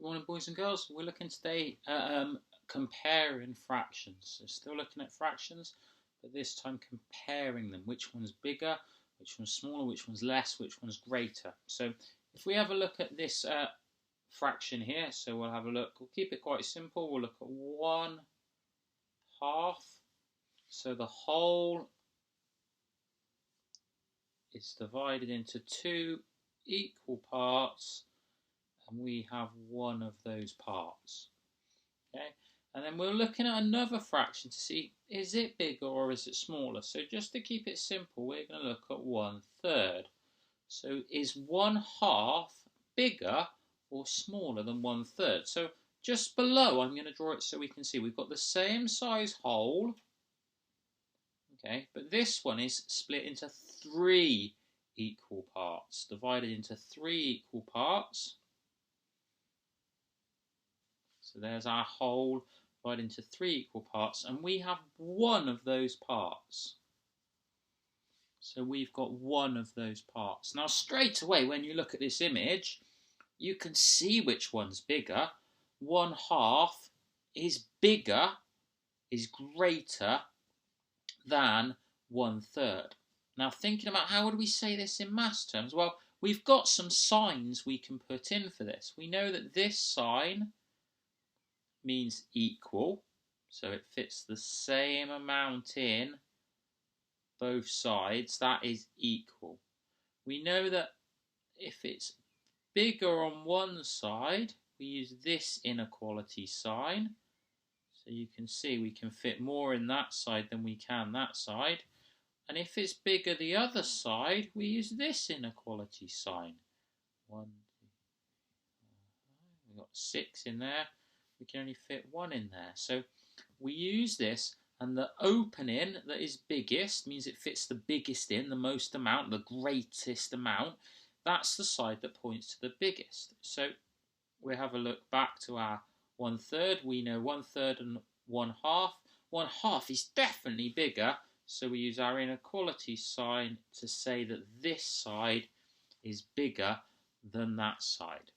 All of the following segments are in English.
Good morning, boys and girls. We're looking today at comparing fractions. So still looking at fractions, but this time comparing them. Which one's bigger, which one's smaller, which one's less, which one's greater. So if we have a look at this fraction here, so we'll have a look. We'll keep it quite simple. We'll look at 1/2. So the whole is divided into two equal parts, and we have one of those parts. Okay, and then we're looking at another fraction to see, is it bigger or is it smaller? So just to keep it simple, we're going to look at 1/3. So is 1/2 bigger or smaller than 1/3? So just below, I'm going to draw it so we can see we've got the same size whole. Okay, but this one is split into 3 equal parts, divided into 3 equal parts. So there's our whole divided into 3 equal parts, and we have one of those parts. So we've got one of those parts. Now straight away, when you look at this image, you can see which one's bigger. 1/2 is bigger, is greater than 1/3. Now thinking about how would we say this in maths terms? Well, we've got some signs we can put in for this. We know that this sign means equal, so it fits the same amount in both sides. That is equal. We know that if it's bigger on one side, we use this inequality sign. So you can see we can fit more in that side than we can that side. And if it's bigger the other side, we use this inequality sign. 1, 2, 5. We've got 6 in there. We can only fit 1 in there. So we use this, and the opening that is biggest means it fits the biggest in, the most amount, the greatest amount. That's the side that points to the biggest. So we have a look back to our 1/3. We know 1/3 and 1/2. 1/2 is definitely bigger, so we use our inequality sign to say that this side is bigger than that side.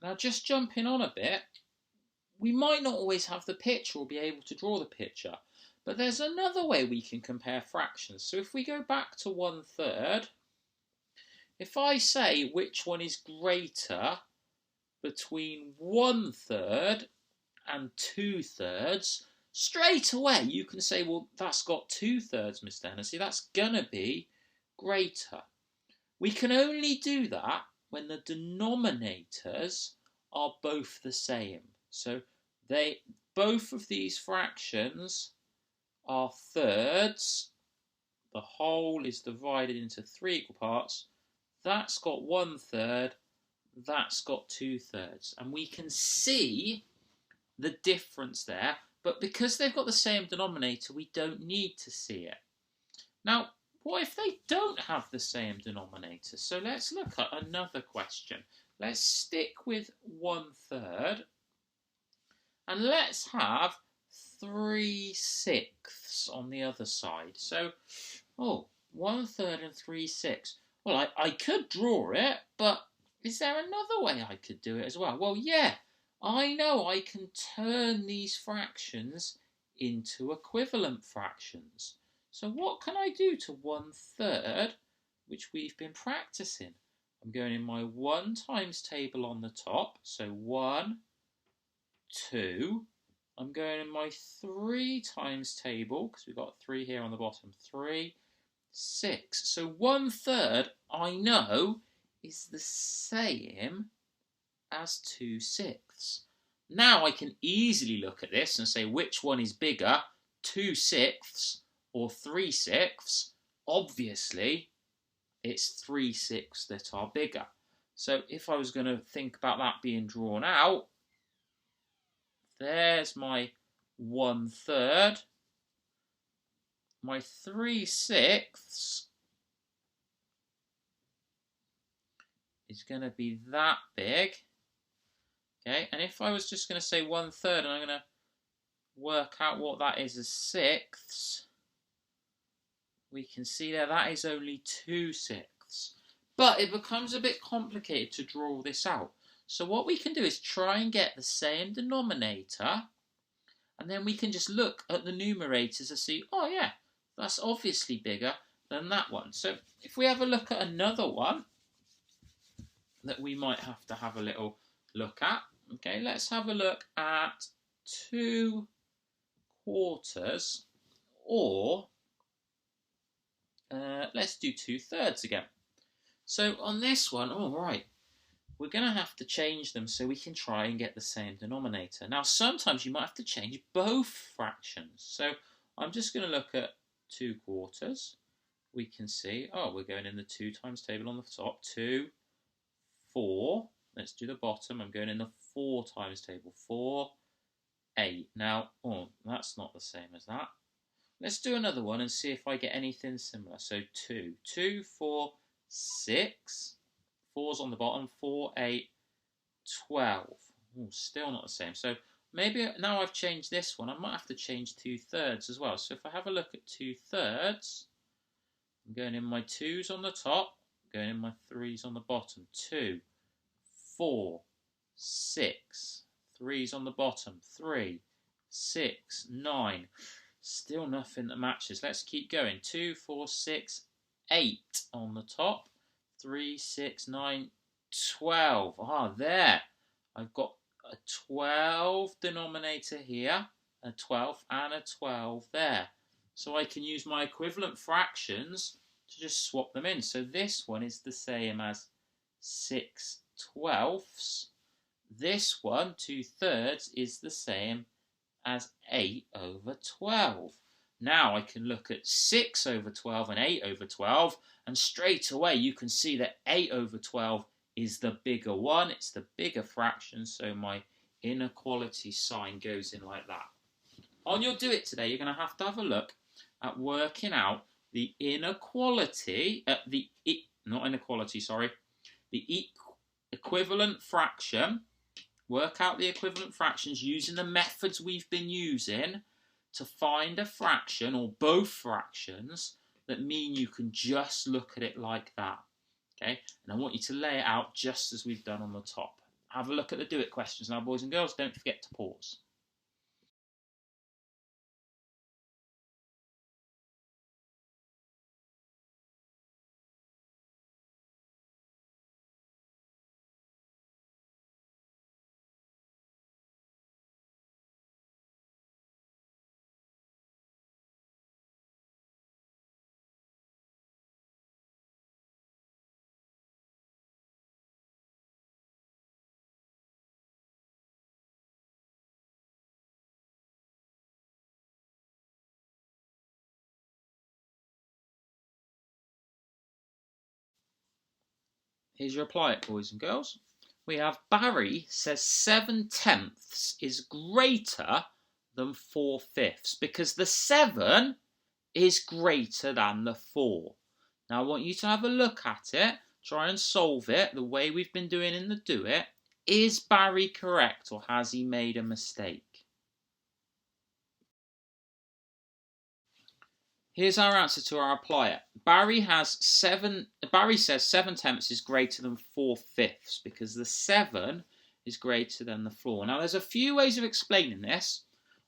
Now just jumping on a bit, we might not always have the picture or be able to draw the picture, but there's another way we can compare fractions. So if we go back to 1/3, if I say which one is greater between 1/3 and 2/3, straight away you can say, well, that's got 2/3, Mr. Hennessy, that's gonna be greater. We can only do that when the denominators are both the same. So both of these fractions are thirds. The whole is divided into 3 equal parts. That's got 1/3, that's got 2/3. And we can see the difference there, but because they've got the same denominator, we don't need to see it. Now, what if they don't have the same denominator? So let's look at another question. Let's stick with 1/3, and let's have 3/6 on the other side. So, 1/3 and 3/6. Well, I could draw it, but is there another way I could do it as well? Well, yeah, I know I can turn these fractions into equivalent fractions. So what can I do to 1/3, which we've been practicing? I'm going in my 1 times table on the top, so 1, 2. I'm going in my 3 times table, because we've got 3 here on the bottom, 3, 6. So 1/3, I know, is the same as 2/6. Now I can easily look at this and say which one is bigger, 2/6 or 3/6. Obviously, it's 3/6 that are bigger. So if I was going to think about that being drawn out, there's my 1/3. My 3/6 is going to be that big. Okay, and if I was just going to say 1/3, and I'm going to work out what that is as sixths, we can see there that is only 2/6. But it becomes a bit complicated to draw all this out. So what we can do is try and get the same denominator, and then we can just look at the numerators and see, oh yeah, that's obviously bigger than that one. So if we have a look at another one that we might have to have a little look at, okay, let's have a look at 2 quarters, or let's do 2/3 again. So on this one, all right, we're going to have to change them so we can try and get the same denominator. Now, sometimes you might have to change both fractions. So I'm just going to look at 2 quarters. We can see, oh, we're going in the 2 times table on the top. 2, 4. Let's do the bottom. I'm going in the 4 times table. 4, 8. Now, oh, that's not the same as that. Let's do another one and see if I get anything similar. So 2, 2, 4, 6. 4's on the bottom. 4, 8, 12. Ooh, still not the same. So maybe now I've changed this one, I might have to change 2/3 as well. So if I have a look at 2/3, I'm going in my 2's on the top, going in my 3's on the bottom. 2, 4, 6. 3's on the bottom. 3, 6, 9. Still nothing that matches. Let's keep going. 2, 4, 6, 8 on the top. 3, 6, 9, 12. Ah, there. I've got a 12 denominator here, a 12 and a 12 there. So I can use my equivalent fractions to just swap them in. So this one is the same as 6/12. This one, 2/3, is the same as 8/12. Now I can look at 6/12 and 8/12, and straight away you can see that 8/12 is the bigger one. It's the bigger fraction, so my inequality sign goes in like that. On your Do It today, you're going to have a look at working out the inequality, the equivalent fraction. Work out the equivalent fractions using the methods we've been using to find a fraction or both fractions that mean you can just look at it like that. Okay, and I want you to lay it out just as we've done on the top. Have a look at the Do It questions now, boys and girls. Don't forget to pause. Here's your apply it, boys and girls. We have Barry says 7/10 is greater than 4/5 because the 7 is greater than the 4. Now I want you to have a look at it, try and solve it the way we've been doing in the Do It. Is Barry correct or has he made a mistake? Here's our answer to our apply it. Barry says 7/10 is greater than 4/5 because the 7 is greater than the 4. Now there's a few ways of explaining this.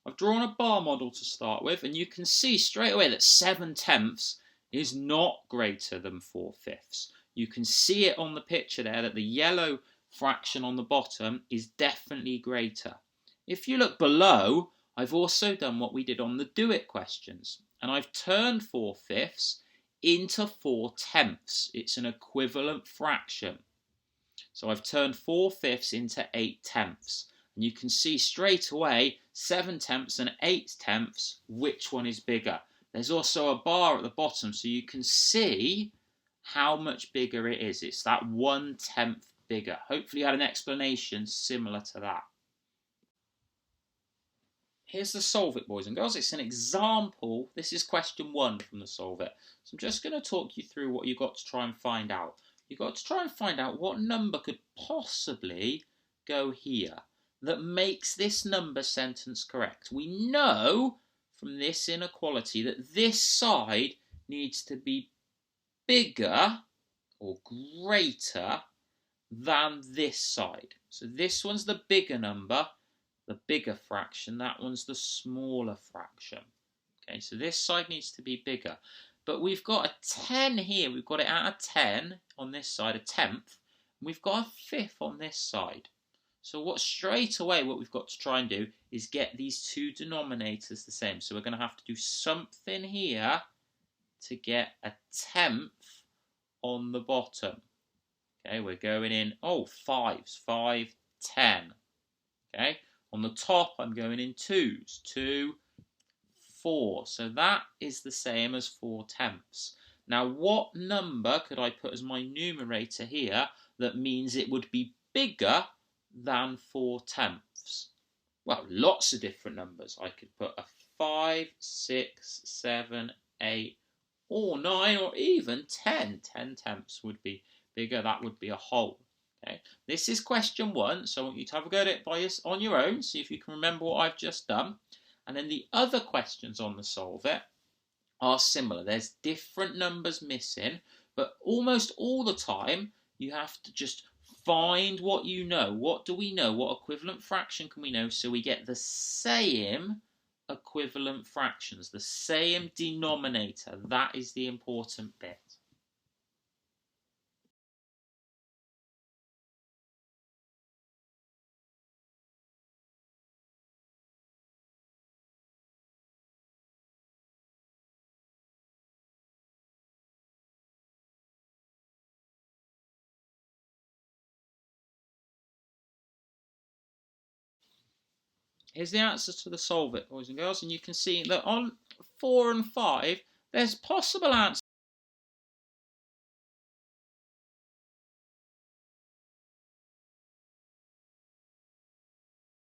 I've drawn a bar model to start with, and you can see straight away that 7/10 is not greater than 4/5. You can see it on the picture there that the yellow fraction on the bottom is definitely greater. If you look below, I've also done what we did on the Do It questions, and I've turned 4/5 into 4/10. It's an equivalent fraction. So I've turned 4/5 into 8/10. And you can see straight away 7/10 and 8/10, which one is bigger. There's also a bar at the bottom so you can see how much bigger it is. It's that 1/10 bigger. Hopefully you had an explanation similar to that. Here's the Solve It, boys and girls. It's an example. This is question 1 from the Solve It. So I'm just going to talk you through what you've got to try and find out. You've got to try and find out what number could possibly go here that makes this number sentence correct. We know from this inequality that this side needs to be bigger, or greater than this side. So this one's the bigger number, the bigger fraction. That one's the smaller fraction. Okay, so this side needs to be bigger. But we've got a 10 here. We've got it out of 10 on this side, a tenth. And we've got a fifth on this side. So what we've got to try and do is get these two denominators the same. So we're going to have to do something here to get a tenth on the bottom. Okay, we're going in, fives, 5, 10. Okay, on the top I'm going in twos, 2, 4. So that is the same as 4 tenths. Now what number could I put as my numerator here that means it would be bigger than 4 tenths? Well, lots of different numbers. I could put a 5, 6, 7, 8, or 9, or even 10. 10 tenths would be bigger. That would be a whole. Okay. This is question 1, so I want you to have a go at it on your own, see if you can remember what I've just done. And then the other questions on the Solve It are similar. There's different numbers missing, but almost all the time you have to just find what you know. What do we know? What equivalent fraction can we know so we get the same equivalent fractions, the same denominator? That is the important bit. Here's the answers to the Solve It, boys and girls, and you can see that on 4 and 5, there's possible answers